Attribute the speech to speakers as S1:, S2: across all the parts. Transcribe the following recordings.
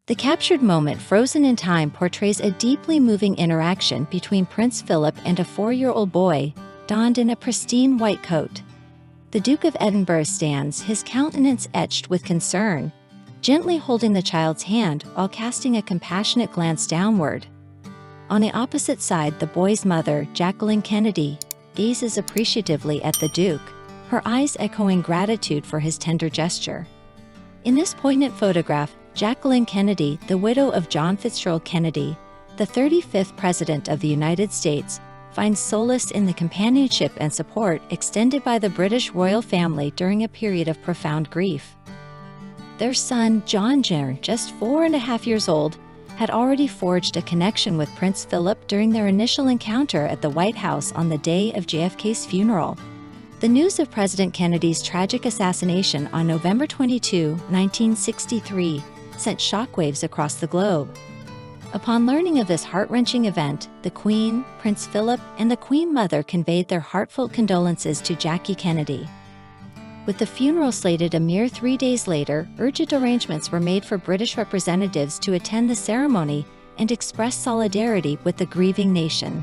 S1: The captured moment, frozen in time, portrays a deeply moving interaction between Prince Philip and a 4-year-old boy, donned in a pristine white coat. The Duke of Edinburgh stands, his countenance etched with concern, gently holding the child's hand while casting a compassionate glance downward. On the opposite side, the boy's mother, Jacqueline Kennedy, gazes appreciatively at the Duke, her eyes echoing gratitude for his tender gesture. In this poignant photograph, Jacqueline Kennedy, the widow of John Fitzgerald Kennedy, the 35th President of the United States, finds solace in the companionship and support extended by the British royal family during a period of profound grief. Their son, John Jr., just 4.5 years old, had already forged a connection with Prince Philip during their initial encounter at the White House on the day of JFK's funeral. The news of President Kennedy's tragic assassination on November 22, 1963, sent shockwaves across the globe. Upon learning of this heart-wrenching event, the Queen, Prince Philip, and the Queen Mother conveyed their heartfelt condolences to Jackie Kennedy. With the funeral slated a mere 3 days later, urgent arrangements were made for British representatives to attend the ceremony and express solidarity with the grieving nation.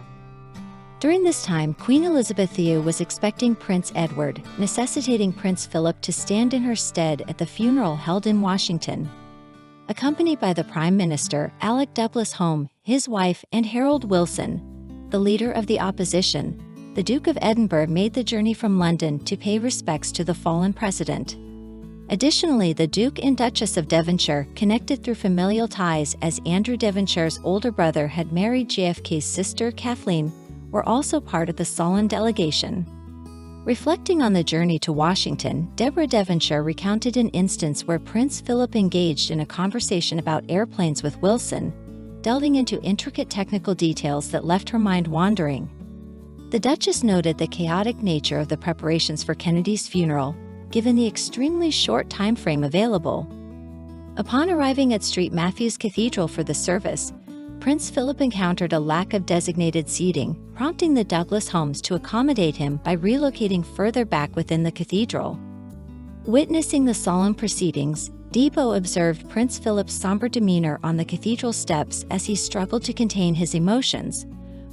S1: During this time, Queen Elizabeth II was expecting Prince Edward, necessitating Prince Philip to stand in her stead at the funeral held in Washington. Accompanied by the Prime Minister, Alec Douglas-Home, his wife, and Harold Wilson, the leader of the opposition, the Duke of Edinburgh made the journey from London to pay respects to the fallen president. Additionally, the Duke and Duchess of Devonshire, connected through familial ties as Andrew Devonshire's older brother had married JFK's sister Kathleen, were also part of the solemn delegation. Reflecting on the journey to Washington, Deborah Devonshire recounted an instance where Prince Philip engaged in a conversation about airplanes with Wilson, delving into intricate technical details that left her mind wandering. The Duchess noted the chaotic nature of the preparations for Kennedy's funeral, given the extremely short time frame available. Upon arriving at St. Matthew's Cathedral for the service, Prince Philip encountered a lack of designated seating, prompting the Douglas-Homes to accommodate him by relocating further back within the cathedral. Witnessing the solemn proceedings, Debo observed Prince Philip's somber demeanor on the cathedral steps as he struggled to contain his emotions,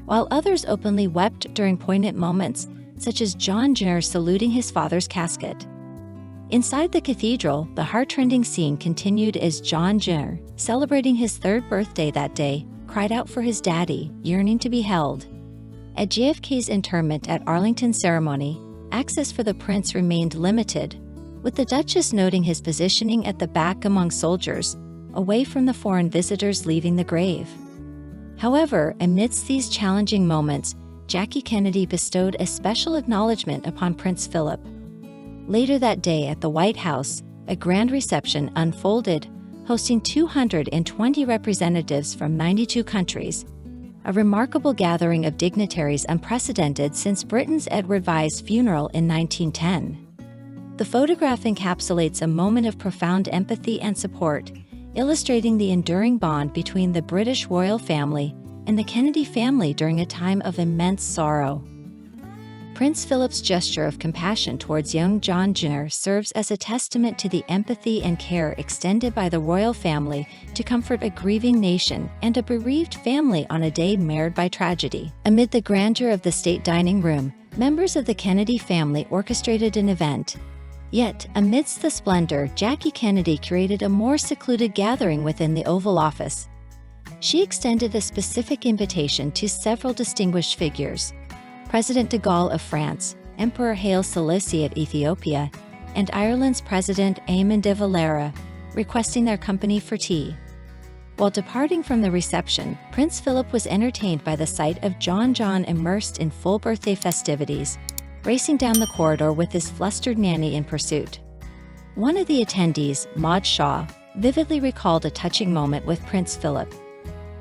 S1: while others openly wept during poignant moments, such as John Jr. saluting his father's casket. Inside the cathedral, the heart-rending scene continued as John Jr., celebrating his 3rd birthday that day, cried out for his daddy, yearning to be held. At JFK's interment at Arlington ceremony, access for the prince remained limited, with the Duchess noting his positioning at the back among soldiers, away from the foreign visitors leaving the grave. However, amidst these challenging moments, Jackie Kennedy bestowed a special acknowledgement upon Prince Philip. Later that day at the White House, a grand reception unfolded, hosting 220 representatives from 92 countries, a remarkable gathering of dignitaries unprecedented since Britain's Edward VI's funeral in 1910. The photograph encapsulates a moment of profound empathy and support, illustrating the enduring bond between the British royal family and the Kennedy family during a time of immense sorrow. Prince Philip's gesture of compassion towards young John Jr. serves as a testament to the empathy and care extended by the royal family to comfort a grieving nation and a bereaved family on a day marred by tragedy. Amid the grandeur of the state dining room, members of the Kennedy family orchestrated an event. Yet, amidst the splendor, Jackie Kennedy curated a more secluded gathering within the Oval Office. She extended a specific invitation to several distinguished figures: President de Gaulle of France, Emperor Haile Selassie of Ethiopia, and Ireland's President Eamon de Valera, requesting their company for tea. While departing from the reception, Prince Philip was entertained by the sight of John immersed in full birthday festivities, racing down the corridor with his flustered nanny in pursuit. One of the attendees, Maud Shaw, vividly recalled a touching moment with Prince Philip.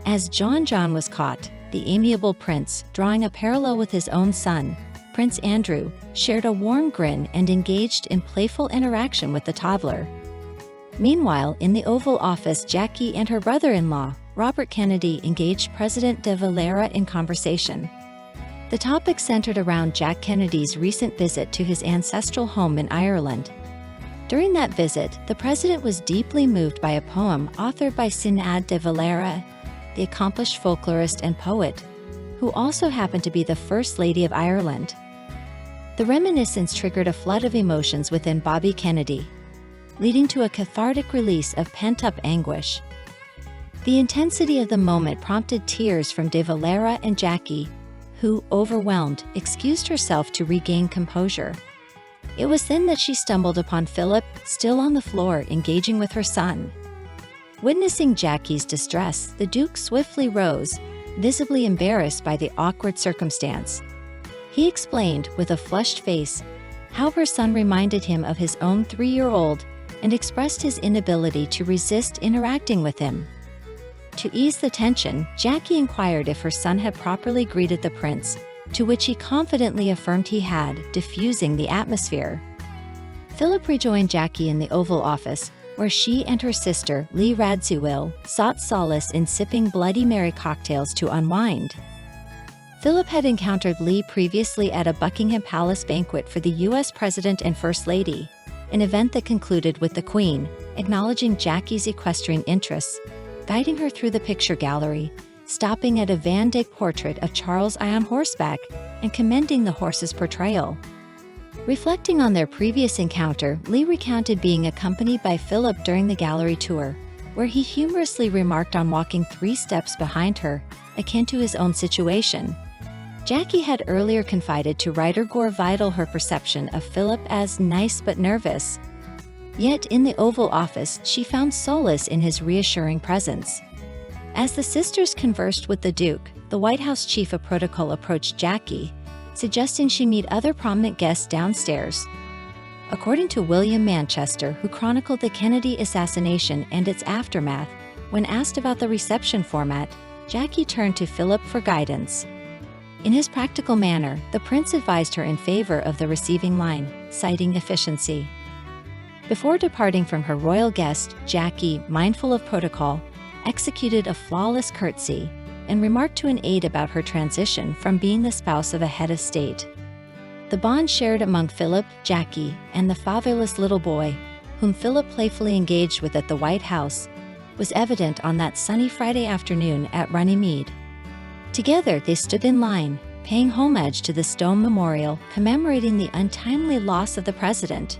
S1: As John was caught, the amiable prince, drawing a parallel with his own son, Prince Andrew, shared a warm grin and engaged in playful interaction with the toddler. Meanwhile, in the Oval Office, Jackie and her brother-in-law, Robert Kennedy, engaged President de Valera in conversation. The topic centered around Jack Kennedy's recent visit to his ancestral home in Ireland. During that visit, the president was deeply moved by a poem authored by Sinead de Valera, the accomplished folklorist and poet, who also happened to be the First Lady of Ireland. The reminiscence triggered a flood of emotions within Bobby Kennedy, leading to a cathartic release of pent-up anguish. The intensity of the moment prompted tears from de Valera and Jackie, who, overwhelmed, excused herself to regain composure. It was then that she stumbled upon Philip, still on the floor, engaging with her son. Witnessing Jackie's distress, the Duke swiftly rose, visibly embarrassed by the awkward circumstance. He explained, with a flushed face, how her son reminded him of his own 3-year-old and expressed his inability to resist interacting with him. To ease the tension, Jackie inquired if her son had properly greeted the prince, to which he confidently affirmed he had, diffusing the atmosphere. Philip rejoined Jackie in the Oval Office, where she and her sister, Lee Radziwill, sought solace in sipping Bloody Mary cocktails to unwind. Philip had encountered Lee previously at a Buckingham Palace banquet for the U.S. President and First Lady, an event that concluded with the Queen acknowledging Jackie's equestrian interests, guiding her through the picture gallery, stopping at a Van Dyck portrait of Charles I on horseback, and commending the horse's portrayal. Reflecting on their previous encounter, Lee recounted being accompanied by Philip during the gallery tour, where he humorously remarked on walking 3 steps behind her, akin to his own situation. Jackie had earlier confided to writer Gore Vidal her perception of Philip as nice but nervous. Yet in the Oval Office, she found solace in his reassuring presence. As the sisters conversed with the Duke, the White House chief of protocol approached Jackie, suggesting she meet other prominent guests downstairs. According to William Manchester, who chronicled the Kennedy assassination and its aftermath, when asked about the reception format, Jackie turned to Philip for guidance. In his practical manner, the prince advised her in favor of the receiving line, citing efficiency. Before departing from her royal guest, Jackie, mindful of protocol, executed a flawless curtsy and remarked to an aide about her transition from being the spouse of a head of state. The bond shared among Philip, Jackie, and the fatherless little boy, whom Philip playfully engaged with at the White House, was evident on that sunny Friday afternoon at Runnymede. Together they stood in line, paying homage to the stone memorial commemorating the untimely loss of the president.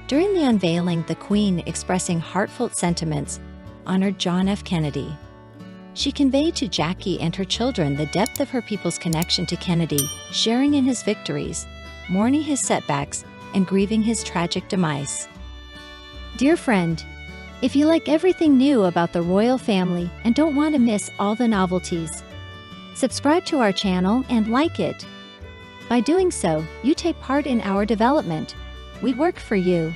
S1: During the unveiling, the Queen, expressing heartfelt sentiments, honored John F. Kennedy. She conveyed to Jackie and her children the depth of her people's connection to Kennedy, sharing in his victories, mourning his setbacks, and grieving his tragic demise.
S2: Dear friend, if you like everything new about the royal family and don't want to miss all the novelties, subscribe to our channel and like it. By doing so, you take part in our development. We work for you.